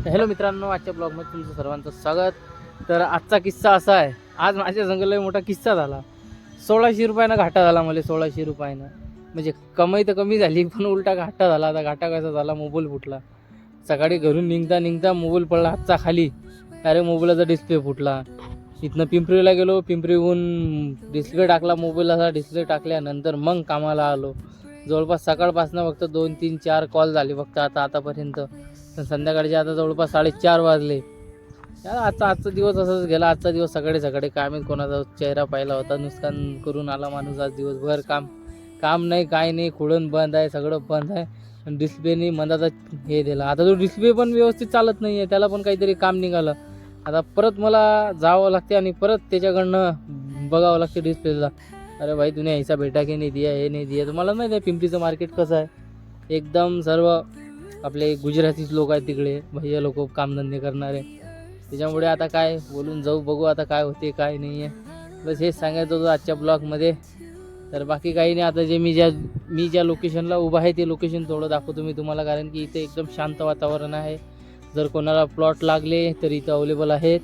Hello मित्रांनो, आजच्या ब्लॉगमध्ये तुमचं सर्वांचं स्वागत. तर आजचा किस्सा असा आहे, आज माझ्या संग लय मोठा किस्सा झाला. 1600 रुपयानं घाटा झाला मला. 1600 रुपयानं म्हणजे कमाई तर कमी झाली, पण उलटा घाटा झाला. आता घाटा कसा झाला, मोबाईल फुटला. सकाळी घरून निघता मोबाईल पडला हातचा खाली. अरे मोबाईलचा डिस्प्ले फुटला. इथनं पिंपरीला गेलो, पिंपरीहून डिस्प्ले टाकला मोबाईलचा. डिस्प्ले टाकल्यानंतर मग कामाला आलो. जवळपास सकाळपासून फक्त 2, 3, 4 कॉल झाले फक्त आतापर्यंत. संध्याकाळचे आता जवळपास 4:30 वाजले. आजचा दिवस असाच गेला. आजचा दिवस सकाळी काय मी कोणाचा चेहरा पाहिला होता. नुकसान करून आला माणूस. आज दिवसभर काम नाही, काय नाही. खुळण बंद आहे, सगळं बंद आहे. आणि डिस्प्लेने मंदाचा हे दिला. आता तो डिस्प्ले पण व्यवस्थित चालत नाही आहे, त्याला पण काहीतरी काम निघालं. आता परत मला जावं लागते आणि परत त्याच्याकडनं बघावं लागते डिस्प्लेला. अरे भाई तुने ऐसा बेटा की नाही दिया, हे नाही दिया. तुम्हाला माहिती आहे पिंपरीचं मार्केट कसं आहे. एकदम सर्व आपले गुजरातीच लोक आहेत तिकडे, भैया लोक कामधंदे करणारे. त्याच्यामुळे आता काय बोलून जाऊ, बघू आता काय होते काय नाही आहे. बस हेच सांगायचं होतं आजच्या ब्लॉगमध्ये. तर बाकी काही नाही. आता जे मी ज्या लोकेशनला उभा आहे ते लोकेशन थोडं दाखवतो मी तुम्हाला, कारण की इथे एकदम शांत वातावरण आहे. जर कोणाला प्लॉट लागले तर इथं अवेलेबल आहेत.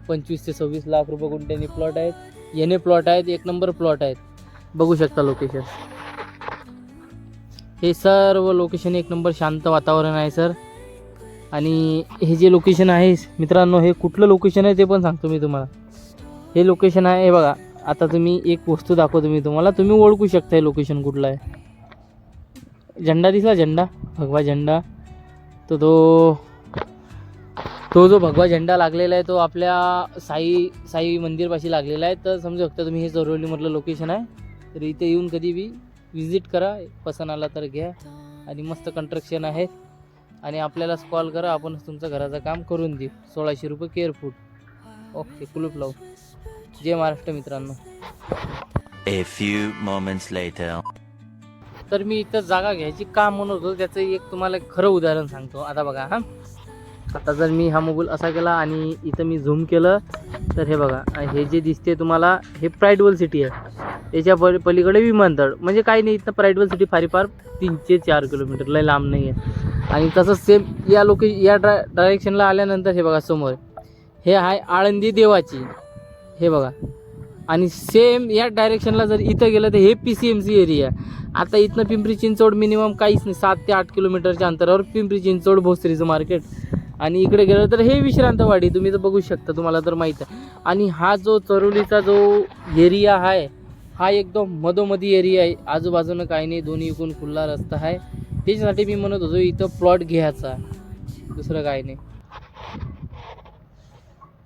25 ते 26 लाख रुपये गुंठ्यानी प्लॉट आहेत. येणे प्लॉट आहेत, 1 नंबर प्लॉट आहेत. बघू शकता लोकेशन. हे सर्व लोकेशन 1 नंबर शांत वातावरण आहे सर. आणि हे जे लोकेशन आहे मित्रांनो, हे कुठलं लोकेशन आहे ते पण सांगतो मी तुम्हाला. हे लोकेशन आहे, हे बघा. आता तुम्ही एक वस्तू दाखवतो मी तुम्हाला, तुम्ही ओळखू शकता हे लोकेशन कुठलं आहे. झेंडा दिसला, झेंडा, भगवा झेंडा. तो जो भगवा झेंडा लागलेला आहे तो आपल्या साई मंदिरपाशी लागलेला आहे. तर समजू शकता तुम्ही हे चोरवलीमधलं लोकेशन आहे. तर इथे येऊन कधी बी विजिट करा. पसंत आला तर घ्या. आणि मस्त कंस्ट्रक्शन आहे. आणि आपल्यालाच कॉल करा, आपण तुमचं घराचं काम करून देऊ. 1600 रुपये स्क्वेअर फूट. ओके, कुलूप लावू. जय महाराष्ट्र मित्रांनो. A few moments later. तर मी इथं जागा घ्यायची का म्हणत होतो त्याचं एक तुम्हाला खरं उदाहरण सांगतो. आता बघा हां, आता जर मी हा मोबाईल असा केला आणि इथं मी झूम केलं तर हे बघा, हे जे दिसते तुम्हाला हे प्राईडवल सिटी आहे. त्याच्या पलीकडे विमानतळ. म्हणजे काही नाही, इथं प्राईडवल सिटी फार 3 ते 4 किलोमीटर, लय लांब नाही आहे. आणि तसंच सेम या डायरेक्शनला आल्यानंतर हे बघा समोर हे आहे आळंदी देवाची, हे बघा. आणि सेम या डायरेक्शनला जर इथं गेलं तर हे PCMC एरिया. आता इथनं पिंपरी चिंचवड मिनिमम काहीच नाही, 7 ते 8 किलोमीटरच्या अंतरावर पिंपरी चिंचवड भोसरीचं मार्केट. आणि इकडे गेलं तर हे विश्रांतवाडी. तुम्ही तर बघू शकता, तुम्हाला तर माहीत आहे. आणि हा जो चरोलीचा जो एरिया आहे हा एकदम मधोमधी एरिया आहे. आजूबाजूनं काही नाही, दोन्ही इकडून खुल्ला रस्ता आहे. त्याच्यासाठी मी म्हणत होतो इथं प्लॉट घ्यायचा, दुसरं काही नाही.